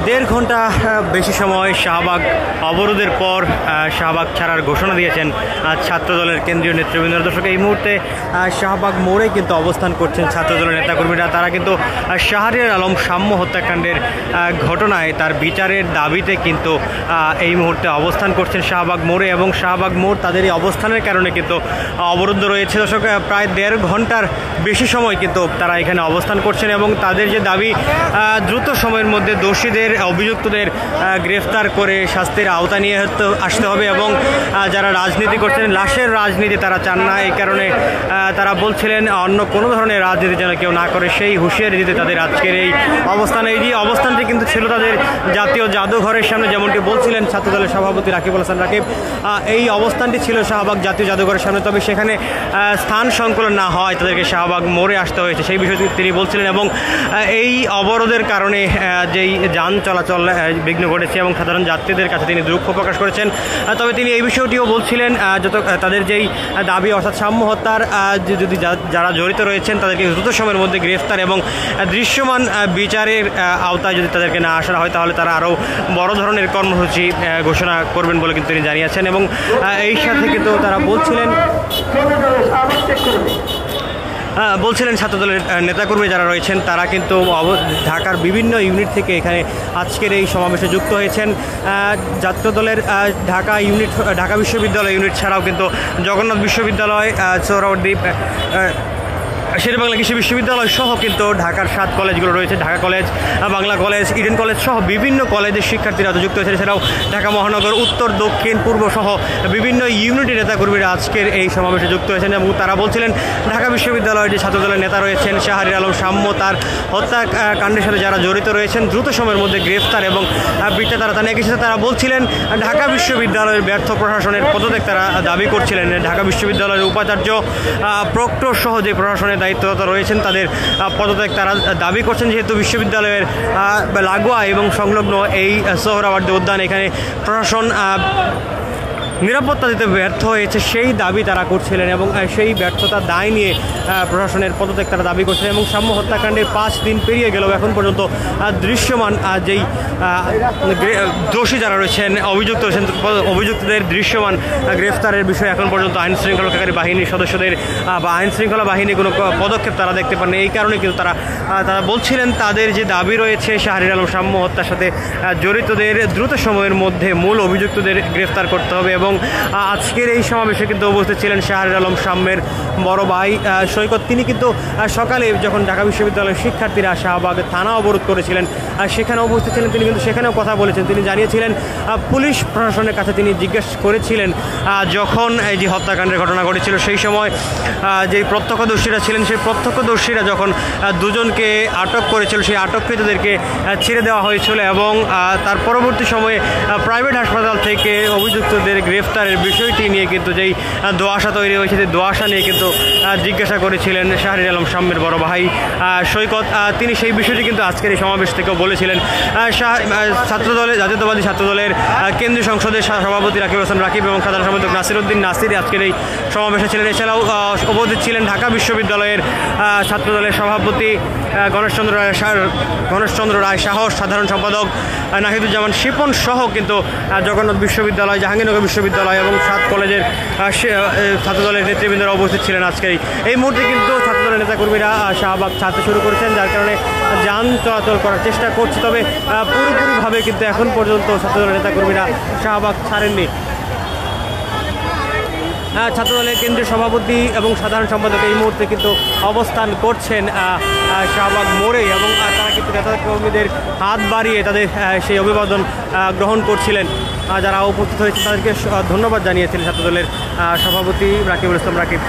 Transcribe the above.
দেড় ঘন্টা বেশি সময় শাহবাগ অবরোধের পর শাহবাগ ছাড়ার ঘোষণা দিয়েছেন ছাত্রদলের কেন্দ্রীয় নেতৃবৃন্দ। দর্শক, এই মুহূর্তে শাহবাগ মোড়ে কিন্তু অবস্থান করছেন ছাত্রদলের নেতাকর্মীরা। তারা কিন্তু শাহরিয়ার আলম সাম্য হত্যাকাণ্ডের ঘটনায় তার বিচারের দাবিতে কিন্তু এই মুহূর্তে অবস্থান করছেন শাহবাগ মোড়ে, এবং শাহবাগ মোড় তাদের এই অবস্থানের কারণে কিন্তু অবরুদ্ধ রয়েছে। দর্শক, প্রায় দেড় ঘন্টার বেশি সময় কিন্তু তারা এখানে অবস্থান করছেন এবং তাদের যে দাবি দ্রুত সময়ের মধ্যে দোষীদের অভিযুক্তদের গ্রেফতার করে শাস্তির আওতা নিয়ে আসতে হবে, এবং যারা রাজনীতি করছেন লাশের রাজনীতি তারা চান না। এই কারণে তারা বলছিলেন অন্য কোনো ধরনের রাজনীতি যেন কেউ না করে, সেই হুঁশিয়ারি দিতে তাদের আজকের এই অবস্থান। এই যে অবস্থানটি কিন্তু ছিল তাদের জাতীয় জাদুঘরের সামনে, যেমনটি বলছিলেন ছাত্রদলের সভাপতি রাকিবুল হাসান রাকিব। এই অবস্থানটি ছিল শাহবাগ জাতীয় জাদুঘরের সামনে, তবে সেখানে স্থান সংকুলন না হয় তাদেরকে শাহবাগ মোড়ে আসতে হয়েছে, সেই বিষয়টি তিনি বলছিলেন। এবং এই অবরোধের কারণে যেই যান চলাচল বিঘ্ন ঘটেছে এবং সাধারণ যাত্রীদের কাছে তিনি দুঃখ প্রকাশ করেছেন। তবে তিনি এই বিষয়টিও বলছিলেন যত তাদের যেই দাবি অর্থাৎ সাম্য হত্যার যদি যারা জড়িত রয়েছেন তাদেরকে দ্রুত সময়ের মধ্যে গ্রেফতার এবং দৃশ্যমান বিচারের আওতায় যদি তাদেরকে না আসা হয় তাহলে তারা আরও বড় ধরনের কর্মসূচি ঘোষণা করবেন বলে কিন্তু তিনি জানিয়েছেন। এবং এই সাথে কিন্তু তারা বলছিলেন ছাত্রদলের নেতাকর্মী যারা রয়েছেন তারা কিন্তু ঢাকার বিভিন্ন ইউনিট থেকে এখানে আজকের এই সমাবেশে যুক্ত হয়েছেন। ছাত্রদলের ঢাকা বিশ্ববিদ্যালয় ইউনিট ছাড়াও কিন্তু জগন্নাথ বিশ্ববিদ্যালয়, সোহরাওয়ার্দী, শেরেবাংলা কৃষি বিশ্ববিদ্যালয় সহ কিন্তু ঢাকার 7 কলেজগুলো রয়েছে, Dhaka college, Bangla college, Eden college সহ বিভিন্ন কলেজের শিক্ষার্থীরা যুক্ত হয়েছে। এছাড়াও ঢাকা মহানগর, উত্তর, দক্ষিণ, পূর্ব সহ বিভিন্ন ইউনিটের নেতাকর্মীরা আজকের এই সমাবেশে যুক্ত হয়েছেন। এবং তারা বলছিলেন ঢাকা বিশ্ববিদ্যালয়ের যে ছাত্রদলের নেতা রয়েছেন শাহরিয়ার আলম সাম্য, তার হত্যাকাণ্ডের সাথে যারা জড়িত রয়েছেন দ্রুত সময়ের মধ্যে গ্রেফতার এবং বিচার তারা একই সাথে তারা বলছিলেন ঢাকা বিশ্ববিদ্যালয়ের ব্যর্থ প্রশাসনের পদত্যাগ তারা দাবি করছিলেন। ঢাকা বিশ্ববিদ্যালয়ের উপাচার্য, প্রক্টর সহ যে প্রশাসনের দায়িত্বরত রয়েছেন তাদের পদত্যাগ তারা দাবি করছেন, যেহেতু বিশ্ববিদ্যালয়ের লাগোয়া এবং সংলগ্ন এই সোহরাওয়ার্দী উদ্যান এখানে প্রশাসন নিরাপত্তা দিতে ব্যর্থ হয়েছে, সেই দাবি তারা করছিলেন। এবং সেই ব্যর্থতার দায় নিয়ে প্রশাসনের পদত্যাগ তারা দাবি করছিলেন। এবং সাম্য হত্যাকাণ্ডের 5 দিন পেরিয়ে গেলেও এখন পর্যন্ত দৃশ্যমান যেই দোষী যারা রয়েছেন অভিযুক্তদের দৃশ্যমান গ্রেফতারের বিষয়ে এখন পর্যন্ত আইন শৃঙ্খলাকারী বাহিনীর সদস্যদের বা আইন শৃঙ্খলা বাহিনী কোনো পদক্ষেপ তারা দেখতে পাননি। এই কারণে কিন্তু তারা বলছিলেন তাদের যে দাবি রয়েছে শাহরিয়ার আলম সাম্য হত্যার সাথে জড়িতদের দ্রুত সময়ের মধ্যে মূল অভিযুক্তদের গ্রেফতার করতে হবে। এবং আজকের এই সমাবেশে কিন্তু উপস্থিত ছিলেন শাহরিয়ার আলম সাম্যের বড় ভাই সৈকত। তিনি কিন্তু সকালে যখন ঢাকা বিশ্ববিদ্যালয়ের শিক্ষার্থীরা শাহবাগ থানা অবরোধ করেছিলেন সেখানে উপস্থিত ছিলেন, তিনি কিন্তু সেখানেও কথা বলেছেন। তিনি জানিয়েছিলেন পুলিশ প্রশাসনের কাছে তিনি জিজ্ঞেস করেছিলেন যখন এই যে হত্যাকাণ্ডের ঘটনা ঘটেছিল সেই সময় যে প্রত্যক্ষদর্শীরা ছিলেন সেই প্রত্যক্ষদর্শীরা যখন দুজনকে আটক করেছিল সেই আটককৃতদেরকে ছেড়ে দেওয়া হয়েছিল এবং তার পরবর্তী সময়ে প্রাইভেট হাসপাতাল থেকে অভিযুক্তদের গ্রেফতারের বিষয়টি নিয়ে কিন্তু যেই দোয়াশা তৈরি হয়েছে সেই দোয়াশা নিয়ে কিন্তু জিজ্ঞাসা করেছিলেন শাহরিয়ার আলম সাম্যের বড় ভাই সৈকত। তিনি সেই বিষয়টি কিন্তু আজকের এই সমাবেশ থেকেও বলেছিলেন। জাতীয়তাবাদী ছাত্রদলের কেন্দ্রীয় সংসদের সভাপতি রাকিবুল হাসান রাকিব এবং সাধারণ সম্পাদক নাসিরউদ্দিন নাসির আজকের এই সমাবেশে ছিলেন। এছাড়াও উপস্থিত ছিলেন ঢাকা বিশ্ববিদ্যালয়ের ছাত্রদলের সভাপতি গণেশচন্দ্র রায় শাহ, সাধারণ সম্পাদক নাহিদুজ্জামান শিপন সহ কিন্তু জগন্নাথ বিশ্ববিদ্যালয়, জাহাঙ্গীরনগর বিশ্ববিদ্যালয় এবং 7 কলেজের ছাত্রদলের নেতৃবৃন্দরা উপস্থিত ছিলেন। আজকের এই মুহূর্তে কিন্তু ছাত্রদলের নেতাকর্মীরা শাহবাগ ছাড়তে শুরু করেছেন, যার কারণে যান চলাচল করার চেষ্টা করছে, তবে পুরোপুরিভাবে কিন্তু এখন পর্যন্ত ছাত্রদলের নেতাকর্মীরা শাহবাগ ছাড়েননি। ছাত্রদলের কেন্দ্রীয় সভাপতি এবং সাধারণ সম্পাদক এই মুহূর্তে কিন্তু অবস্থান করছেন শাহবাগ মোড়ে এবং তারা কিন্তু নেতাকর্মীদের হাত বাড়িয়ে তাদের সেই অভিবাদন গ্রহণ করছিলেন। যারা উপস্থিত হয়েছে তাদেরকে ধন্যবাদ জানিয়েছিলেন ছাত্রদলের সভাপতি রাকিবুল ইসলাম রাকিব।